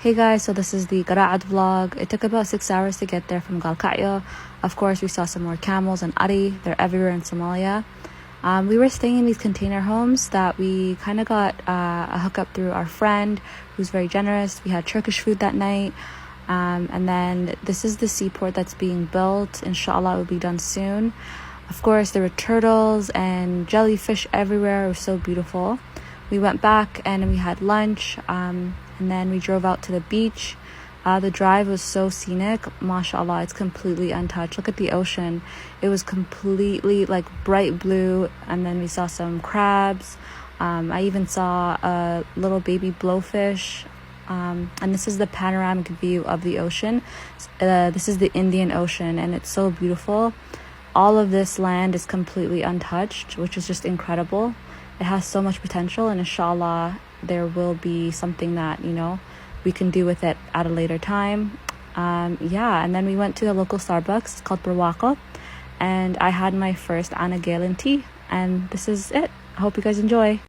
Hey guys, so this is the Garacad vlog. It took about 6 hours to get there from Garacad. Of course, we saw some more camels and ari. They're everywhere in Somalia. We were staying in these container homes that we kind of got a hookup through our friend who's very generous. We had Turkish food that night. And then this is the seaport that's being built. Inshallah, it will be done soon. Of course, there were turtles and jellyfish everywhere. It was so beautiful. We went back and we had lunch. And then we drove out to the beach. The drive was so scenic. MashaAllah, it's completely untouched. Look at the ocean. It was completely like bright blue. And then we saw some crabs. I even saw a little baby blowfish. And this is the panoramic view of the ocean. This is the Indian Ocean, and it's so beautiful. All of this land is completely untouched, which is just incredible. It has so much potential, and inshallah there will be something that we can do with it at a later time. And then we went to the local Starbucks. It's called Burwaka, and I had my first Anna Galen tea, and this is it. I hope you guys enjoy.